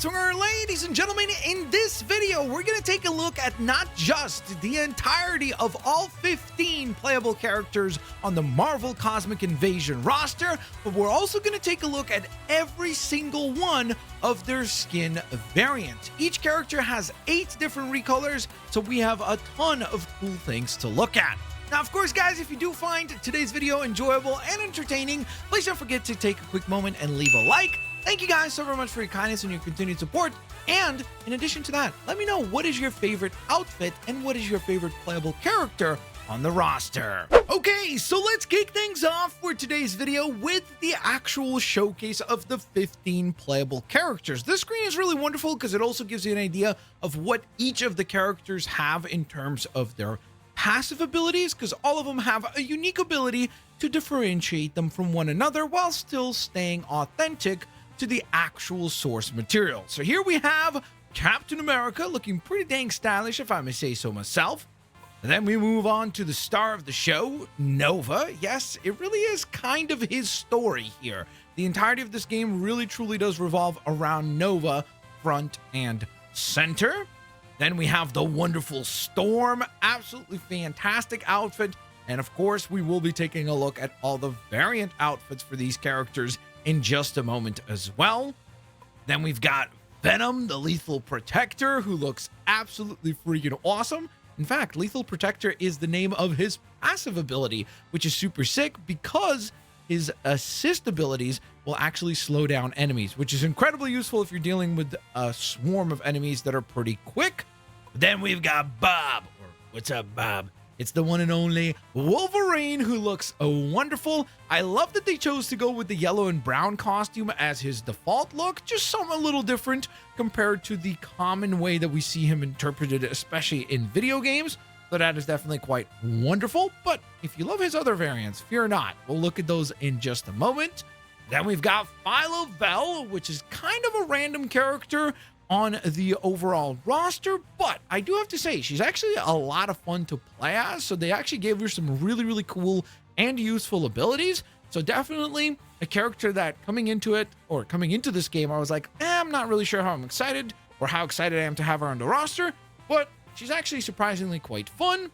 Blitzwinger. Ladies and gentlemen, in this video, we're going to take a look at not just the entirety of all 15 playable characters on the Marvel Cosmic Invasion roster, but we're also going to take a look at every single one of their skin variants. Each character has 8 different recolors, so we have a ton of cool things to look at. Now, of course, guys, if you do find today's video enjoyable and entertaining, please don't forget to take a quick moment and leave a like. Thank you guys so very much for your kindness and your continued support. And in addition to that, let me know what is your favorite outfit and what is your favorite playable character on the roster. Okay, so let's kick things off for today's video with the actual showcase of the 15 playable characters. This screen is really wonderful because it also gives you an idea of what each of the characters have in terms of their passive abilities, because all of them have a unique ability to differentiate them from one another while still staying authentic to the actual source material. So here we have Captain America looking pretty dang stylish, if I may say so myself. And then we move on to the star of the show, Nova. Yes, it really is kind of his story here. The entirety of this game really truly does revolve around Nova front and center. Then we have the wonderful Storm, absolutely fantastic outfit. And of course, we will be taking a look at all the variant outfits for these characters in just a moment as well. Then we've got Venom, the Lethal Protector, who looks absolutely freaking awesome. In fact, Lethal Protector is the name of his passive ability, which is super sick because his assist abilities will actually slow down enemies, which is incredibly useful if you're dealing with a swarm of enemies that are pretty quick. Then we've got Bob, or what's up, Bob? It's the one and only Wolverine, who looks wonderful. I love that they chose to go with the yellow and brown costume as his default look, just something a little different compared to the common way that we see him interpreted, especially in video games. So that is definitely quite wonderful. But if you love his other variants, fear not. We'll look at those in just a moment. Then we've got Phyla-Vell, which is kind of a random character on the overall roster, but I do have to say she's actually a lot of fun to play as. So they actually gave her some really cool and useful abilities. So definitely a character that coming into this game, I was like, I'm not really sure how I'm excited or how excited I am to have her on the roster, but she's actually surprisingly quite fun.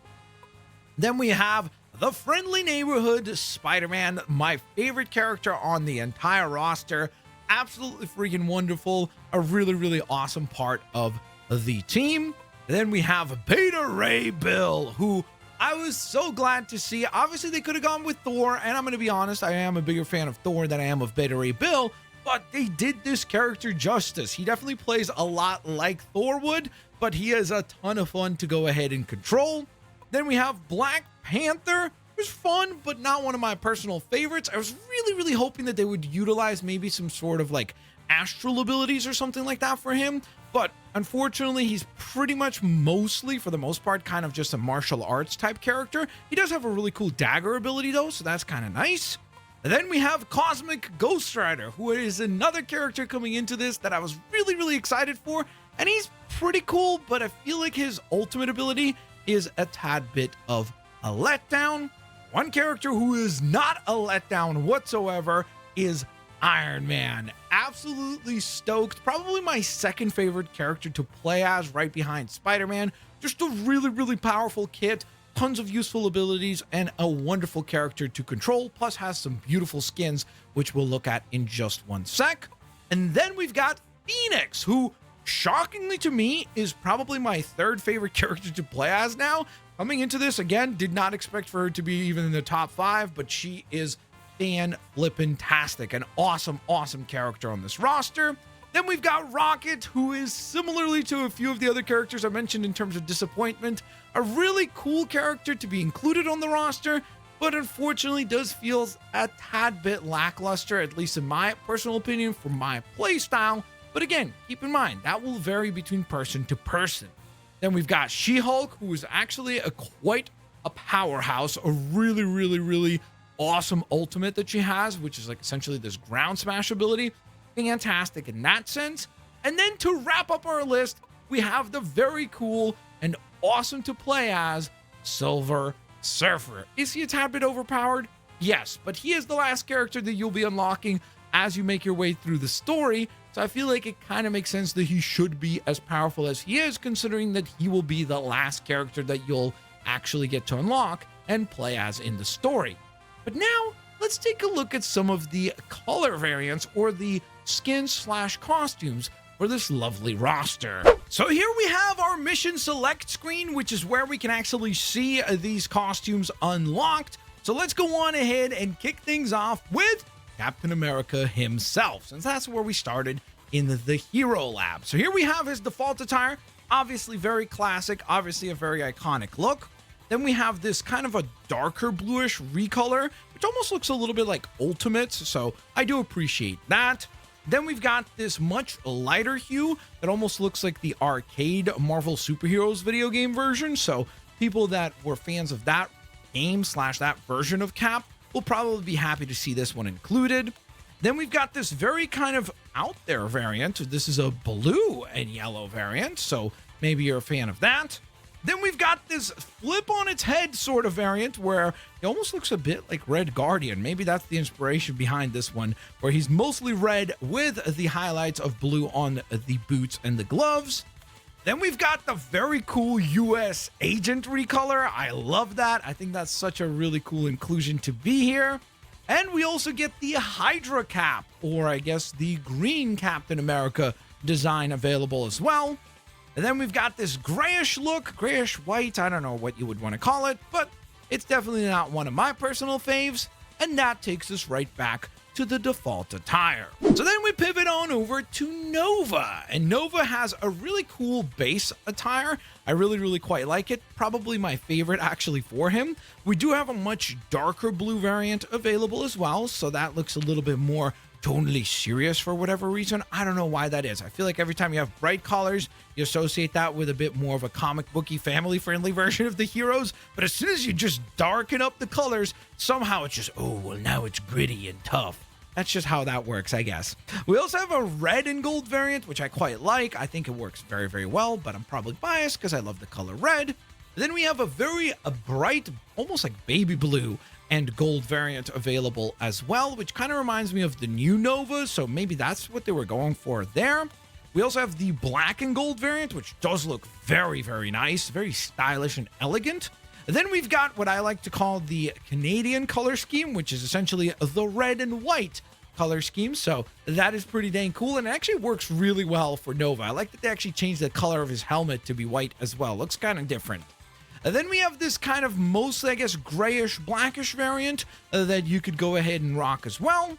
Then we have the Friendly Neighborhood Spider-Man, my favorite character on the entire roster. Absolutely freaking wonderful, a really awesome part of the team. And then we have Beta Ray Bill, who I was so glad to see. Obviously they could have gone with Thor, and I'm going to be honest, I am a bigger fan of Thor than I am of Beta Ray Bill, but they did this character justice. He definitely plays a lot like Thor would, but he is a ton of fun to go ahead and control. Then we have Black Panther. It was fun, but not one of my personal favorites. I was really hoping that they would utilize maybe some sort of like astral abilities or something like that for him. But unfortunately, he's pretty much mostly, for the most part, kind of just a martial arts type character. He does have a really cool dagger ability though, so that's kind of nice. And then we have Cosmic Ghost Rider, who is another character coming into this that I was really excited for. And he's pretty cool, but I feel like his ultimate ability is a tad bit of a letdown. One character who is not a letdown whatsoever is Iron Man. Absolutely stoked. Probably my second favorite character to play as, right behind Spider-Man. Just a really powerful kit, tons of useful abilities, and a wonderful character to control, plus has some beautiful skins, which we'll look at in just one sec. And then we've got Phoenix, who shockingly to me is probably my third favorite character to play as now. Coming into this, again, did not expect for her to be even in the top 5, but she is fan-flippin-tastic. An awesome character on this roster. Then we've got Rocket, who is similarly to a few of the other characters I mentioned in terms of disappointment, a really cool character to be included on the roster, but unfortunately does feel a tad bit lackluster, at least in my personal opinion, for my playstyle. But again, keep in mind, that will vary between person to person. Then we've got She-Hulk, who is actually quite a powerhouse, a really awesome ultimate that she has, which is like essentially this ground smash ability. Fantastic in that sense. And then to wrap up our list, we have the very cool and awesome to play as Silver Surfer. Is he a tad bit overpowered? Yes, but he is the last character that you'll be unlocking as you make your way through the story. So I feel like it kind of makes sense that he should be as powerful as he is, considering that he will be the last character that you'll actually get to unlock and play as in the story. But now let's take a look at some of the color variants or the skins/costumes for this lovely roster. So here we have our mission select screen, which is where we can actually see these costumes unlocked. So let's go on ahead and kick things off with Captain America himself, since that's where we started in the Hero Lab. So here we have his default attire, obviously very classic, obviously a very iconic look. Then we have this kind of a darker bluish recolor, which almost looks a little bit like Ultimates, so I do appreciate that. Then we've got this much lighter hue that almost looks like the arcade Marvel Superheroes video game version, so people that were fans of that game / that version of Cap will probably be happy to see this one included. Then we've got this very kind of out there variant. This is a blue and yellow variant, so maybe you're a fan of that. Then we've got this flip on its head sort of variant where it almost looks a bit like Red Guardian. Maybe that's the inspiration behind this one, where he's mostly red with the highlights of blue on the boots and the gloves. Then we've got the very cool US Agent recolor. I love that. I think that's such a really cool inclusion to be here. And we also get the Hydra cap, or I guess the green Captain America design available as well. And then we've got this grayish look, grayish white, I don't know what you would want to call it, but it's definitely not one of my personal faves. And that takes us right back to the default attire. So then we pivot on over to Nova, and Nova has a really cool base attire. I really quite like it. Probably my favorite actually for him. We do have a much darker blue variant available as well, so that looks a little bit more tonally serious for whatever reason. I don't know why that is. I feel like every time you have bright colors, you associate that with a bit more of a comic booky, family-friendly version of the heroes. But as soon as you just darken up the colors, somehow it's just, oh, well, now it's gritty and tough. That's just how that works, I guess. We also have a red and gold variant, which I quite like. I think it works very well, but I'm probably biased because I love the color red. Then we have a very bright, almost like baby blue and gold variant available as well, which kind of reminds me of the new Nova, so maybe that's what they were going for there. We also have the black and gold variant, which does look very nice, very stylish and elegant. And then we've got what I like to call the Canadian color scheme, which is essentially the red and white color scheme. So that is pretty dang cool, and it actually works really well for Nova. I like that they actually changed the color of his helmet to be white as well. Looks kind of different. And then we have this kind of mostly, I guess, grayish, blackish variant that you could go ahead and rock as well.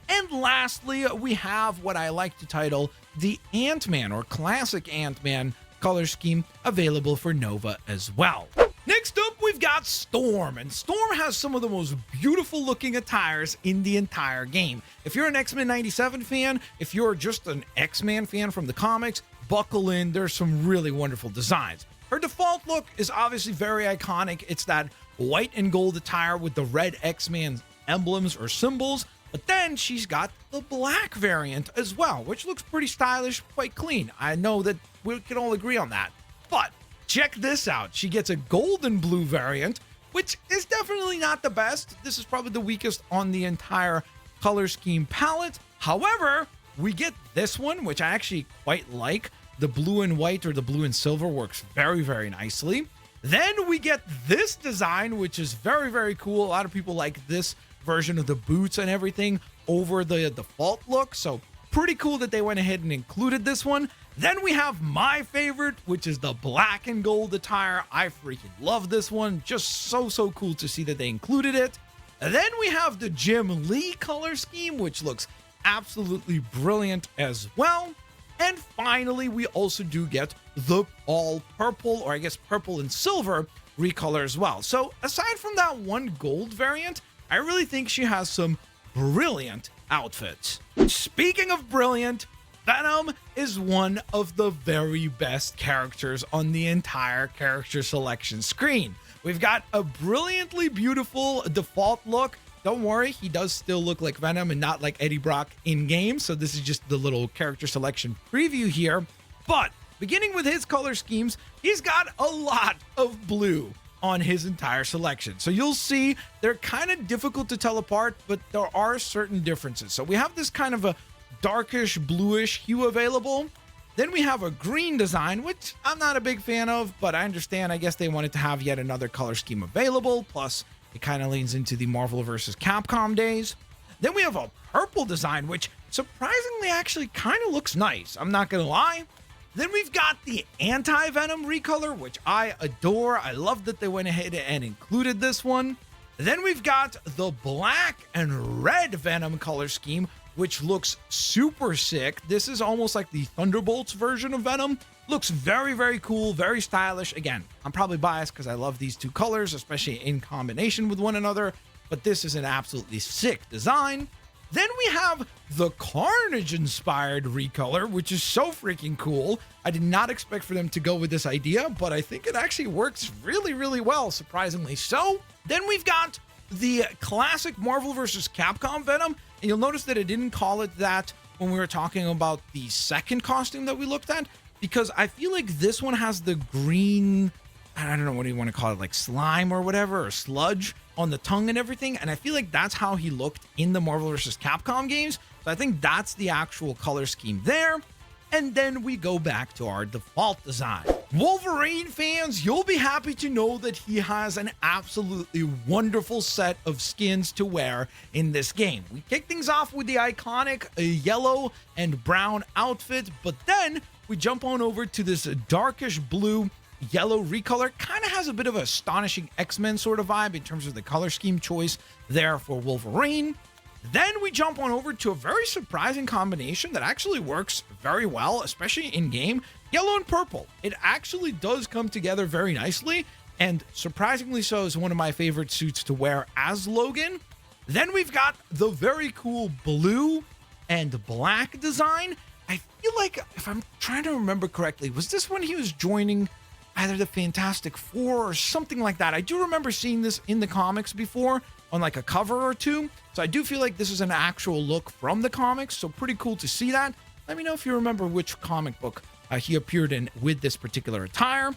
And lastly, we have what I like to title the Ant-Man or classic Ant-Man color scheme available for Nova as well. Next up, we've got Storm, and Storm has some of the most beautiful looking attires in the entire game. If you're an X-Men 97 fan, if you're just an X-Men fan from the comics, buckle in, there's some really wonderful designs. Her default look is obviously very iconic. It's that white and gold attire with the red X-Men emblems or symbols, but then she's got the black variant as well, which looks pretty stylish, quite clean. I know that we can all agree on that, but check this out. She gets a gold and blue variant, which is definitely not the best. This is probably the weakest on the entire color scheme palette. However, we get this one, which I actually quite like. The blue and white or the blue and silver works very nicely. Then we get this design, which is very cool. A lot of people like this version of the boots and everything over the default look. So pretty cool that they went ahead and included this one. Then we have my favorite, which is the black and gold attire. I freaking love this one. Just so cool to see that they included it. And then we have the Jim Lee color scheme, which looks absolutely brilliant as well. And finally, we also do get the all purple, or I guess purple and silver recolor as well. So aside from that one gold variant, I really think she has some brilliant outfits. Speaking of brilliant, Venom is one of the very best characters on the entire character selection screen. We've got a brilliantly beautiful default look. Don't worry, he does still look like Venom and not like Eddie Brock in-game, so this is just the little character selection preview here. But beginning with his color schemes, he's got a lot of blue on his entire selection. So you'll see they're kind of difficult to tell apart, but there are certain differences. So we have this kind of a darkish bluish hue available. Then we have a green design, which I'm not a big fan of, but I understand. I guess they wanted to have yet another color scheme available. Plus, it kind of leans into the Marvel vs. Capcom days. Then we have a purple design, which surprisingly actually kind of looks nice. I'm not going to lie. Then we've got the anti-Venom recolor, which I adore. I love that they went ahead and included this one. Then we've got the black and red Venom color scheme, which looks super sick. This is almost like the Thunderbolts version of Venom. Looks very, very cool, very stylish. Again, I'm probably biased because I love these two colors, especially in combination with one another, but this is an absolutely sick design. Then we have the Carnage-inspired recolor, which is so freaking cool. I did not expect for them to go with this idea, but I think it actually works really, really well, surprisingly so. Then we've got the classic Marvel vs. Capcom Venom, and you'll notice that I didn't call it that when we were talking about the second costume that we looked at, because I feel like this one has the green, I don't know what do you want to call it, like slime or whatever, or sludge on the tongue and everything, and I feel like that's how he looked in the Marvel vs. Capcom games, so I think that's the actual color scheme there. And then we go back to our default design. Wolverine fans, you'll be happy to know that he has an absolutely wonderful set of skins to wear in this game. We kick things off with the iconic yellow and brown outfit, but then we jump on over to this darkish blue yellow recolor. Kind of has a bit of a astonishing X-Men sort of vibe in terms of the color scheme choice there for Wolverine. Then we jump on over to a very surprising combination that actually works very well, especially in game. Yellow and purple. It actually does come together very nicely, and surprisingly so is one of my favorite suits to wear as Logan. Then we've got the very cool blue and black design. I feel like, if I'm trying to remember correctly, was this when he was joining either the Fantastic Four or something like that? I do remember seeing this in the comics before on like a cover or two. So I do feel like this is an actual look from the comics. So pretty cool to see that. Let me know if you remember which comic book he appeared in with this particular attire.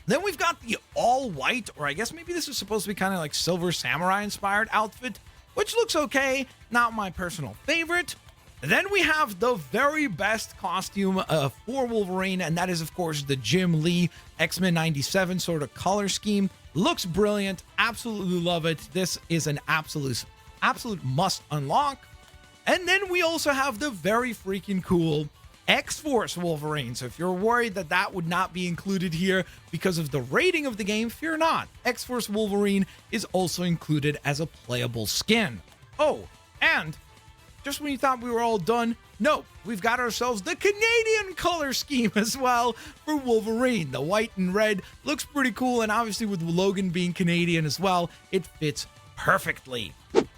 Then we've got the all white, or I guess maybe this is supposed to be kind of like Silver Samurai inspired outfit, which looks okay. Not my personal favorite. Then we have the very best costume for Wolverine, and that is, of course, the Jim Lee X-Men 97 sort of color scheme. Looks brilliant. Absolutely love it. This is an absolute must unlock. And then we also have the very freaking cool X-Force Wolverine. So if you're worried that that would not be included here because of the rating of the game, fear not. X-Force Wolverine is also included as a playable skin. Oh, and just when you thought we were all done, no, we've got ourselves the Canadian color scheme as well for Wolverine. The white and red looks pretty cool, and obviously with Logan being Canadian as well, it fits perfectly.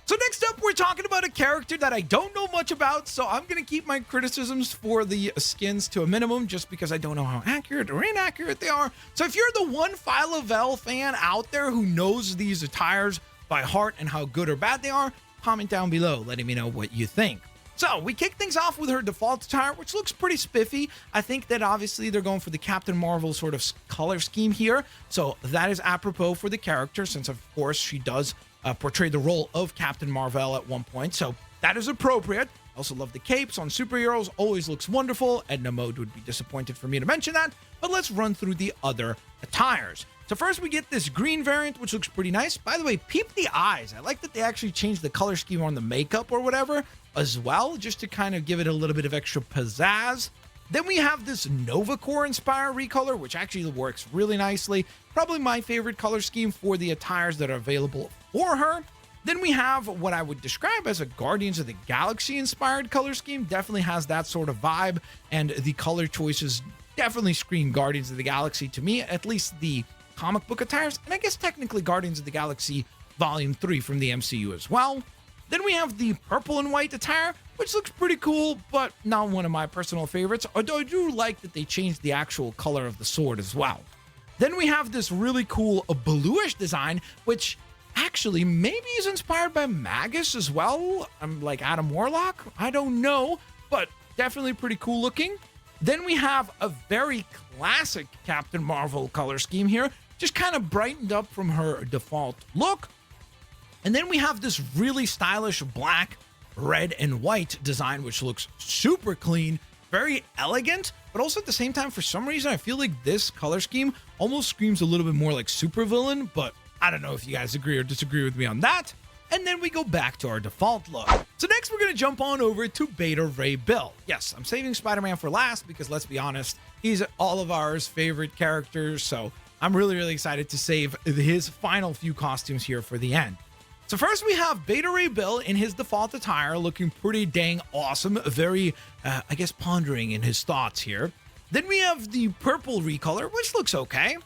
So next up, we're talking about a character that I don't know much about, so I'm going to keep my criticisms for the skins to a minimum just because I don't know how accurate or inaccurate they are. So if you're the one Phyla-Vell fan out there who knows these attires by heart and how good or bad they are, comment down below letting me know what you think. So we kick things off with her default attire, which looks pretty spiffy. I think that obviously they're going for the Captain Marvel sort of color scheme here, so that is apropos for the character, since of course she does portray the role of Captain Marvel at one point, so that is appropriate. I also love the capes on superheroes, always looks wonderful. Edna Mode would be disappointed for me to mention that, but let's run through the other attires. So first we get this green variant, which looks pretty nice. By the way, peep the eyes. I like that they actually changed the color scheme on the makeup or whatever as well, just to kind of give it a little bit of extra pizzazz. Then we have this Nova Corps inspired recolor, which actually works really nicely. Probably my favorite color scheme for the attires that are available for her. Then we have what I would describe as a Guardians of the Galaxy inspired color scheme. Definitely has that sort of vibe, and the color choices definitely scream Guardians of the Galaxy to me, at least the comic book attires, and I guess technically Guardians of the Galaxy Volume 3 from the MCU as well. Then we have the purple and white attire, which looks pretty cool, but not one of my personal favorites, although I do like that they changed the actual color of the sword as well. Then we have this really cool bluish design, which actually maybe is inspired by Magus as well. I'm like Adam Warlock, I don't know, but definitely pretty cool looking. Then we have a very classic Captain Marvel color scheme here, just kind of brightened up from her default look. And then we have this really stylish black red and white design, which looks super clean, very elegant, but also at the same time, for some reason, I feel like this color scheme almost screams a little bit more like supervillain, but I don't know if you guys agree or disagree with me on that. And then we go back to our default look. So next we're going to jump on over to Beta Ray Bill. Yes, I'm saving Spider-Man for last because let's be honest, he's all of ours favorite characters. So I'm really excited to save his final few costumes here for the end. So first we have Beta Ray Bill in his default attire, looking pretty dang awesome. Very, I guess, pondering in his thoughts here. Then we have the purple recolor, which looks okay.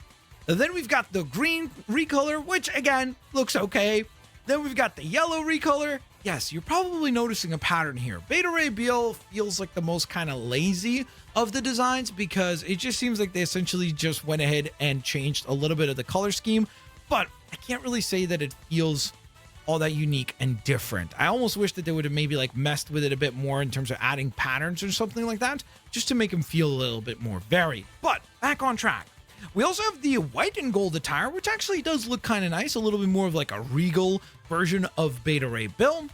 Then we've got the green recolor, which again, looks okay. Then we've got the yellow recolor. Yes, you're probably noticing a pattern here. Beta Ray Bill feels like the most kind of lazy of the designs because it just seems like they essentially just went ahead and changed a little bit of the color scheme, but I can't really say that it feels all that unique and different. I almost wish that they would have maybe like messed with it a bit more in terms of adding patterns or something like that, just to make him feel a little bit more varied. But back on track. We also have the white and gold attire, which actually does look kind of nice, a little bit more of like a regal version of Beta Ray Bill.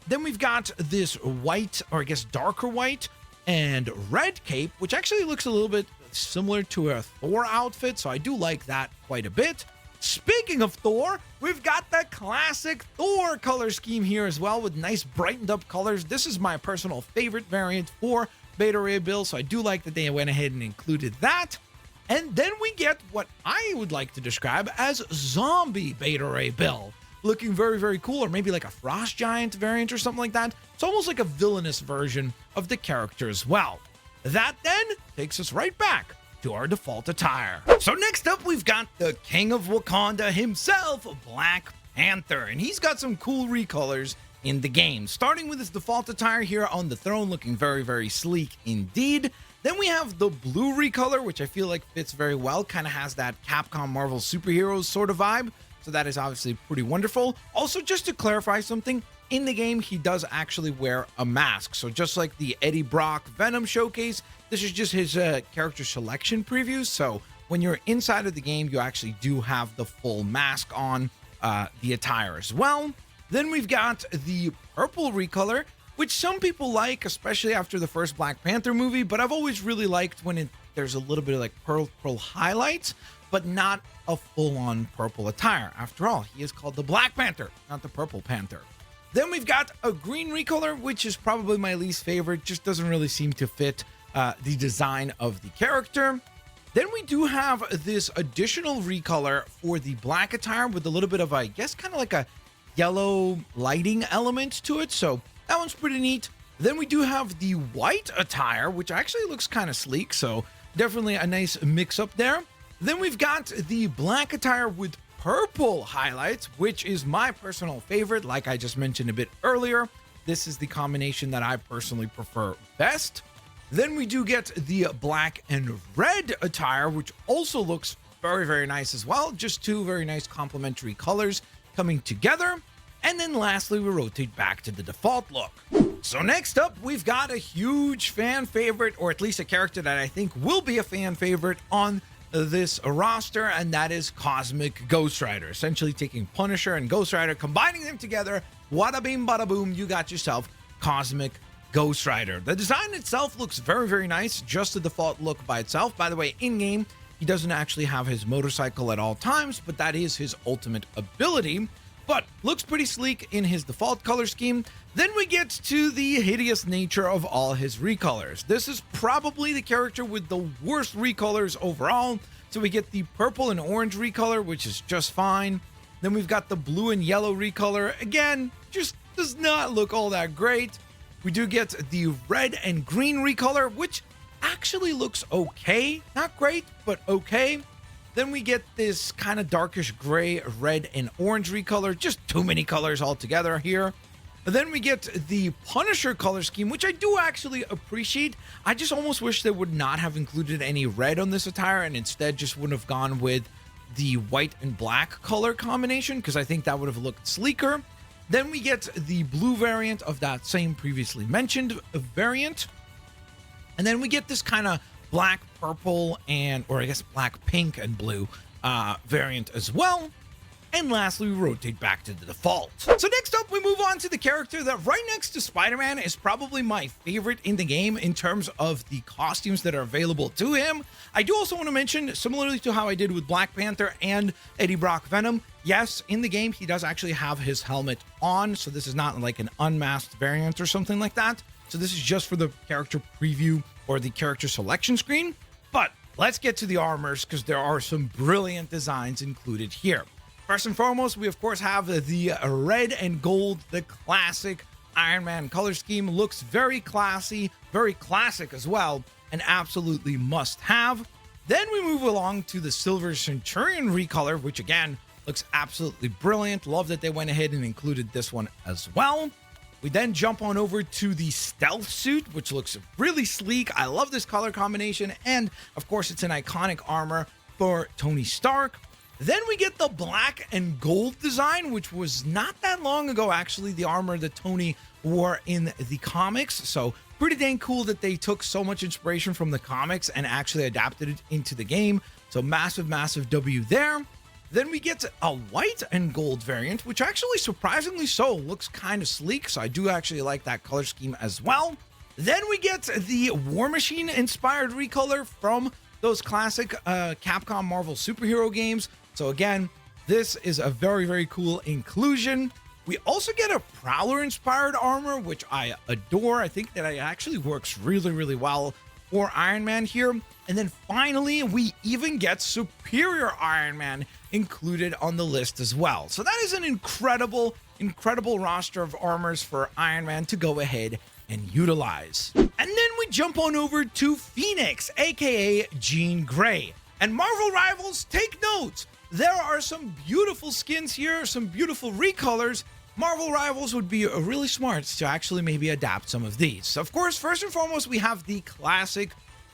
Then we've got this white, or I guess darker white, and red cape, which actually looks a little bit similar to a Thor outfit, so I do like that quite a bit. Speaking of Thor, we've got the classic Thor color scheme here as well, with nice brightened up colors. This is my personal favorite variant for Beta Ray Bill, so I do like that they went ahead and included that. And then we get what I would like to describe as zombie Beta Ray Bill. Looking very cool, or maybe like a Frost Giant variant or something like that. It's almost like a villainous version of the character as well. That then takes us right back to our default attire. So next up, we've got the King of Wakanda himself, Black Panther. And he's got some cool recolors in the game. Starting with his default attire here on the throne, looking very sleek indeed. Then we have the blue recolor, which I feel like fits very well. Kind of has that Capcom Marvel superheroes sort of vibe. So that is obviously pretty wonderful. Also, just to clarify something, in the game, he does actually wear a mask. So just like the Eddie Brock Venom showcase, this is just his character selection previews. So when you're inside of the game, you actually do have the full mask on the attire as well. Then we've got the purple recolor, which some people like, especially after the first Black Panther movie, but I've always really liked when there's a little bit of like pearl highlights, but not a full-on purple attire. After all, he is called the Black Panther, not the Purple Panther. Then we've got a green recolor, which is probably my least favorite, just doesn't really seem to fit the design of the character. Then we do have this additional recolor for the black attire with a little bit of, I guess, kind of like a yellow lighting element to it. So that one's pretty neat. Then we do have the white attire, which actually looks kind of sleek. So definitely a nice mix up there. Then we've got the black attire with purple highlights, which is my personal favorite. Like I just mentioned a bit earlier, this is the combination that I personally prefer best. Then we do get the black and red attire, which also looks very nice as well. Just two very nice complementary colors coming together. And then lastly, we rotate back to the default look. So next up, we've got a huge fan favorite, or at least a character that I think will be a fan favorite on this roster, and that is Cosmic Ghost Rider. Essentially taking Punisher and Ghost Rider, combining them together. Wada bing, bada boom, you got yourself Cosmic Ghost Rider. The design itself looks very nice, just the default look by itself. By the way, in-game, he doesn't actually have his motorcycle at all times, but that is his ultimate ability. But looks pretty sleek in his default color scheme. Then we get to the hideous nature of all his recolors. This is probably the character with the worst recolors overall. So we get the purple and orange recolor, which is just fine. Then we've got the blue and yellow recolor. Again, just does not look all that great. We do get the red and green recolor, which actually looks okay. Not great, but okay. Then we get this kind of darkish gray, red, and orange recolor. Just too many colors altogether here. Then we get the Punisher color scheme, which I do actually appreciate. I just almost wish they would not have included any red on this attire and instead just would have gone with the white and black color combination, because I think that would have looked sleeker. Then we get the blue variant of that same previously mentioned variant. And then we get this kind of black, purple, and, or I guess black, pink, and blue variant as well. And lastly, we rotate back to the default. So next up, we move on to the character that right next to Spider-Man is probably my favorite in the game in terms of the costumes that are available to him. I do also want to mention, similarly to how I did with Black Panther and Eddie Brock Venom, yes, in the game, he does actually have his helmet on, so this is not like an unmasked variant or something like that. So this is just for the character preview or the character selection screen. But let's get to the armors because there are some brilliant designs included here. First and foremost, we of course have the red and gold, the classic Iron Man color scheme. Looks very classy, very classic as well, and absolutely must have. Then we move along to the Silver Centurion recolor, which again looks absolutely brilliant. Love that they went ahead and included this one as well. We then jump on over to the Stealth Suit, which looks really sleek. I love this color combination, and of course it's an iconic armor for Tony Stark. Then we get the black and gold design, which was not that long ago, actually, the armor that Tony wore in the comics. So pretty dang cool that they took so much inspiration from the comics and actually adapted it into the game. So massive, massive W there. Then we get a white and gold variant, which actually surprisingly so looks kind of sleek. So I do actually like that color scheme as well. Then we get the War Machine inspired recolor from those classic Capcom Marvel superhero games. So again, this is a very, very cool inclusion. We also get a Prowler inspired armor, which I adore. I think that it actually works really, really well for Iron Man here. And then finally, we even get Superior Iron Man included on the list as well. So that is an incredible, incredible roster of armors for Iron Man to go ahead and utilize. And then we jump on over to Phoenix, aka Jean Grey. And Marvel Rivals, take note. There are some beautiful skins here, some beautiful recolors. Marvel Rivals would be really smart to actually maybe adapt some of these. So of course, first and foremost, we have the classic,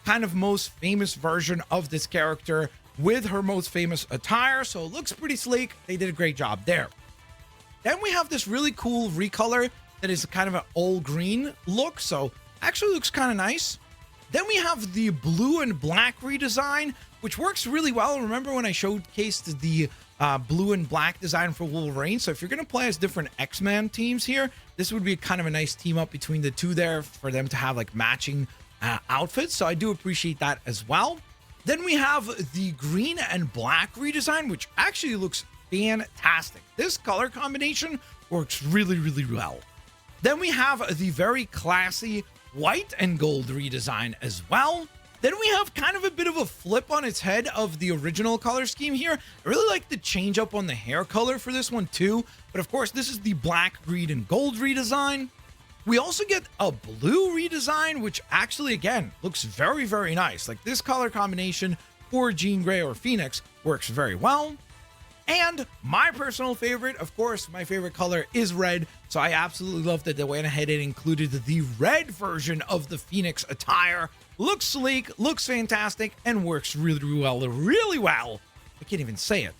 kind of most famous version of this character with her most famous attire. So it looks pretty sleek. They did a great job there. Then we have this really cool recolor that is kind of an all green look. So actually looks kind of nice. Then we have the blue and black redesign, which works really well. Remember when I showcased the blue and black design for Wolverine? So if you're going to play as different X-Men teams here, this would be kind of a nice team up between the two there for them to have like matching outfits. So I do appreciate that as well. Then we have the green and black redesign, which actually looks fantastic. This color combination works really, really well. Then we have the very classy white and gold redesign as well. Then we have kind of a bit of a flip on its head of the original color scheme here. I really like the change up on the hair color for this one too. But of course, this is the black, green, and gold redesign. We also get a blue redesign, which actually, again, looks very, very nice. Like this color combination for Jean Grey or Phoenix works very well. And my personal favorite, of course, my favorite color is red. So I absolutely love that they went ahead and included the red version of the Phoenix attire. Looks sleek, looks fantastic, and works really well, really well. I can't even say it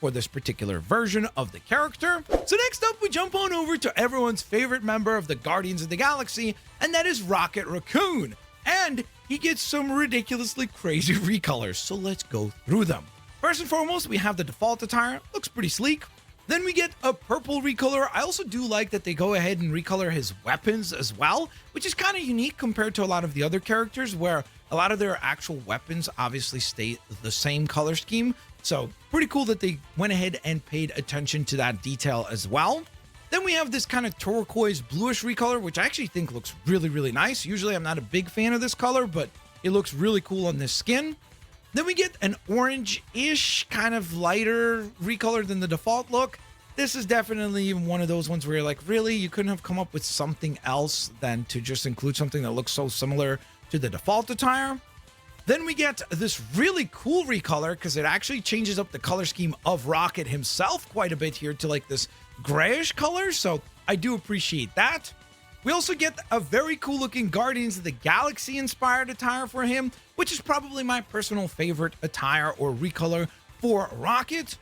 for this particular version of the character. So next up, we jump on over to everyone's favorite member of the Guardians of the Galaxy, and that is Rocket Raccoon. And he gets some ridiculously crazy recolors, so let's go through them. First and foremost, we have the default attire, looks pretty sleek. Then we get a purple recolor. I also do like that they go ahead and recolor his weapons as well, which is kind of unique compared to a lot of the other characters where a lot of their actual weapons obviously stay the same color scheme. So pretty cool that they went ahead and paid attention to that detail as well. Then we have this kind of turquoise bluish recolor, which I actually think looks really, really nice. Usually I'm not a big fan of this color, but it looks really cool on this skin. Then we get an orange-ish, kind of lighter recolor than the default look. This is definitely one of those ones where you're like, really? You couldn't have come up with something else than to just include something that looks so similar to the default attire. Then we get this really cool recolor because it actually changes up the color scheme of Rocket himself quite a bit here to like this grayish color. So I do appreciate that. We also get a very cool looking Guardians of the Galaxy inspired attire for him, which is probably my personal favorite attire or recolor for Rocket.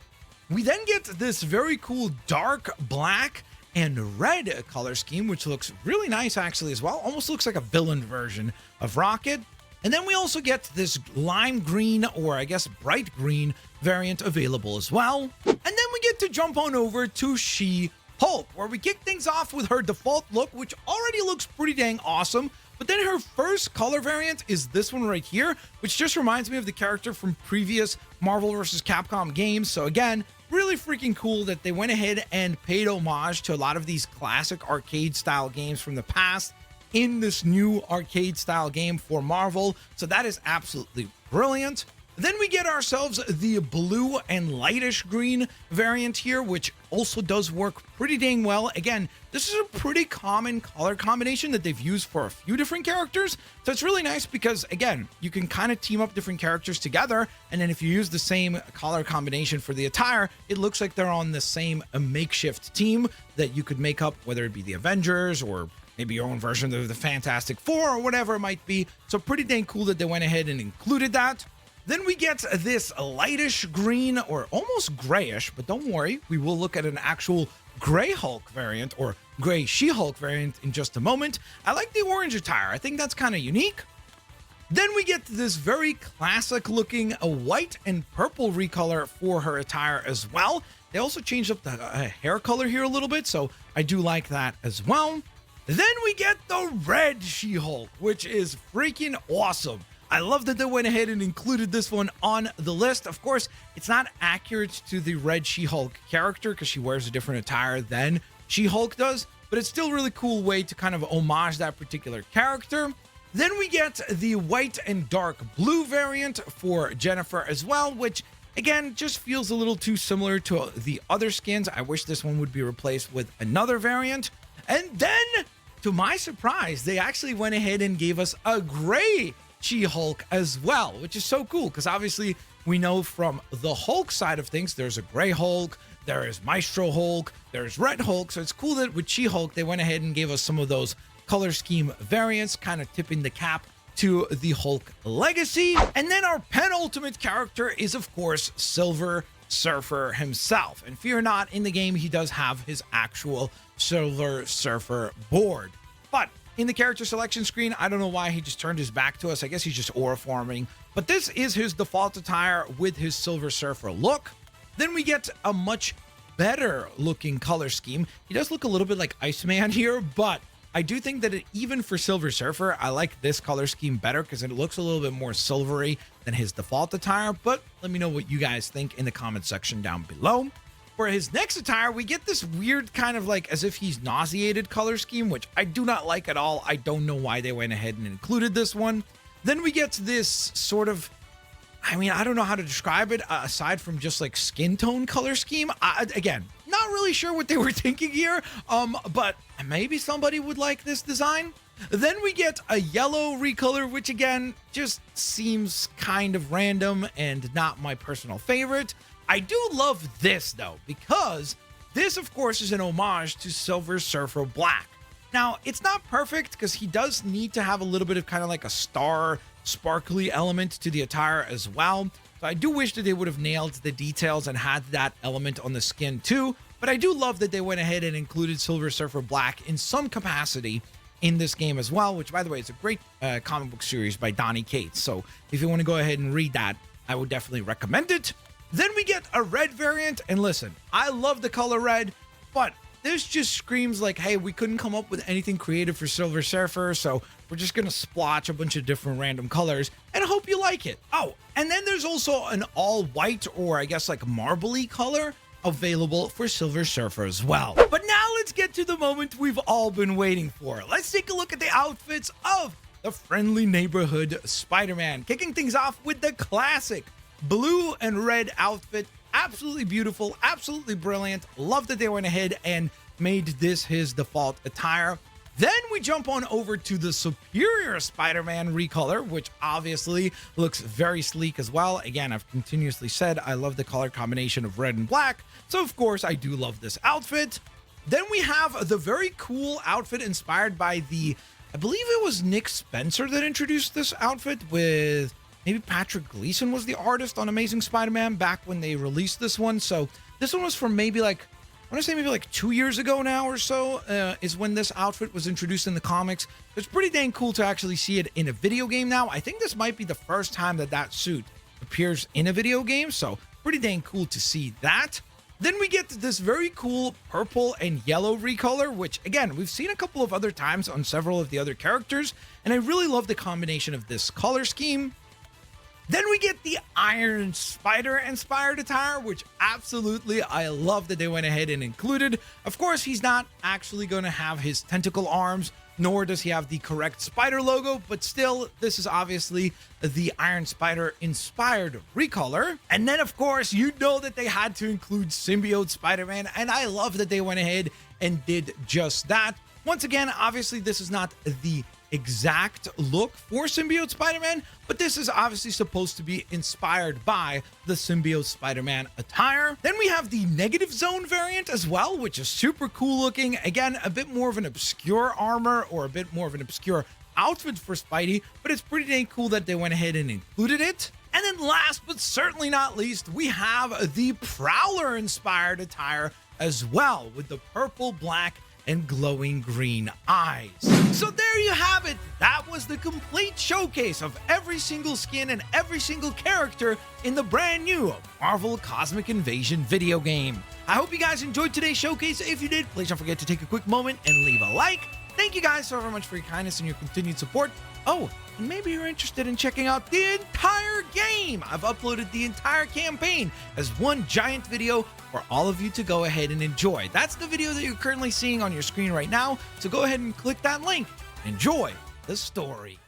We then get this very cool dark black and red color scheme, which looks really nice actually as well. Almost looks like a villain version of Rocket. And then we also get this lime green, or I guess bright green variant available as well. And then we get to jump on over to She-Hulk, where we kick things off with her default look, which already looks pretty dang awesome. But then her first color variant is this one right here, which just reminds me of the character from previous Marvel vs. Capcom games. So again, really freaking cool that they went ahead and paid homage to a lot of these classic arcade style games from the past in this new arcade style game for Marvel. So that is absolutely brilliant. Then we get ourselves the blue and lightish green variant here, which also does work pretty dang well. Again, this is a pretty common color combination that they've used for a few different characters. So it's really nice because, again, you can kind of team up different characters together. And then if you use the same color combination for the attire, it looks like they're on the same makeshift team that you could make up, whether it be the Avengers or maybe your own version of the Fantastic Four or whatever it might be. So pretty dang cool that they went ahead and included that. Then we get this lightish green or almost grayish, but don't worry, we will look at an actual gray Hulk variant or gray She-Hulk variant in just a moment. I like the orange attire. I think that's kind of unique. Then we get this very classic looking white and purple recolor for her attire as well. They also changed up the hair color here a little bit, so I do like that as well. Then we get the red She-Hulk, which is freaking awesome. I love that they went ahead and included this one on the list. Of course, it's not accurate to the red She-Hulk character because she wears a different attire than She-Hulk does, but it's still a really cool way to kind of homage that particular character. Then we get the white and dark blue variant for Jennifer as well, which again just feels a little too similar to the other skins. I wish this one would be replaced with another variant. And then, to my surprise, they actually went ahead and gave us a gray She-Hulk as well, which is so cool because obviously we know from the Hulk side of things, there's a gray Hulk, there is Maestro Hulk, there's Red Hulk. So it's cool that with She-Hulk, they went ahead and gave us some of those color scheme variants, kind of tipping the cap to the Hulk legacy. And then our penultimate character is, of course, Silver Surfer himself. And fear not, in the game, he does have his actual Silver Surfer board. But in the character selection screen, I don't know why he just turned his back to us. I guess he's just aura forming. But this is his default attire with his Silver Surfer look. Then we get a much better looking color scheme. He does look a little bit like Iceman here, but I do think that even for Silver Surfer, I like this color scheme better because it looks a little bit more silvery than his default attire. But let me know what you guys think in the comment section down below. For his next attire, we get this weird kind of like as if he's nauseated color scheme, which I do not like at all. I don't know why they went ahead and included this one. Then we get this sort of, I mean, I don't know how to describe it aside from just like skin tone color scheme. Again, not really sure what they were thinking here, but maybe somebody would like this design. Then we get a yellow recolor, which again, just seems kind of random and not my personal favorite. I do love this though, because this of course is an homage to Silver Surfer Black. Now, it's not perfect because he does need to have a little bit of kind of like a star sparkly element to the attire as well. So I do wish that they would have nailed the details and had that element on the skin too. But I do love that they went ahead and included Silver Surfer Black in some capacity in this game as well, which by the way, is a great comic book series by Donny Cates. So if you want to go ahead and read that, I would definitely recommend it. Then we get a red variant, and listen, I love the color red, but this just screams like, hey, we couldn't come up with anything creative for Silver Surfer, so we're just gonna splotch a bunch of different random colors, and I hope you like it. Oh, and then there's also an all white, or I guess like marbly color, available for Silver Surfer as well. But now let's get to the moment we've all been waiting for. Let's take a look at the outfits of the friendly neighborhood Spider-Man, kicking things off with the classic blue and red outfit. Absolutely beautiful, absolutely brilliant. Love that they went ahead and made this his default attire. Then we jump on over to the Superior Spider-Man recolor, which obviously looks very sleek as well. Again, I've continuously said I love the color combination of red and black, so of course I do love this outfit. Then we have the very cool outfit inspired by the, I believe it was Nick Spencer that introduced this outfit with maybe Patrick Gleason was the artist on Amazing Spider-Man back when they released this one. So this one was from maybe like, I want to say maybe like 2 years ago now or so is when this outfit was introduced in the comics. It's pretty dang cool to actually see it in a video game now. I think this might be the first time that that suit appears in a video game. So pretty dang cool to see that. Then we get this very cool purple and yellow recolor, which again, we've seen a couple of other times on several of the other characters, and I really love the combination of this color scheme. Then we get the Iron Spider inspired attire, which absolutely I love that they went ahead and included. Of course, he's not actually going to have his tentacle arms, nor does he have the correct spider logo, but still, this is obviously the Iron Spider inspired recolor. And then, of course, you know that they had to include Symbiote Spider-Man, and I love that they went ahead and did just that. Once again, obviously, this is not the exact look for Symbiote Spider-Man, but this is obviously supposed to be inspired by the Symbiote Spider-Man attire. Then we have the Negative Zone variant as well, which is super cool looking. Again, a bit more of an obscure armor or a bit more of an obscure outfit for Spidey, but it's pretty dang cool that they went ahead and included it. And then last but certainly not least, we have the Prowler inspired attire as well, with the purple, black, and glowing green eyes. So there you have it. That was the complete showcase of every single skin and every single character in the brand new Marvel Cosmic Invasion video game. I hope you guys enjoyed today's showcase. If you did, please don't forget to take a quick moment and leave a like. Thank you guys so very much for your kindness and your continued support. Oh, and maybe you're interested in checking out the entire game. I've uploaded the entire campaign as one giant video for all of you to go ahead and enjoy. That's the video that you're currently seeing on your screen right now, so go ahead and click that link. Enjoy the story.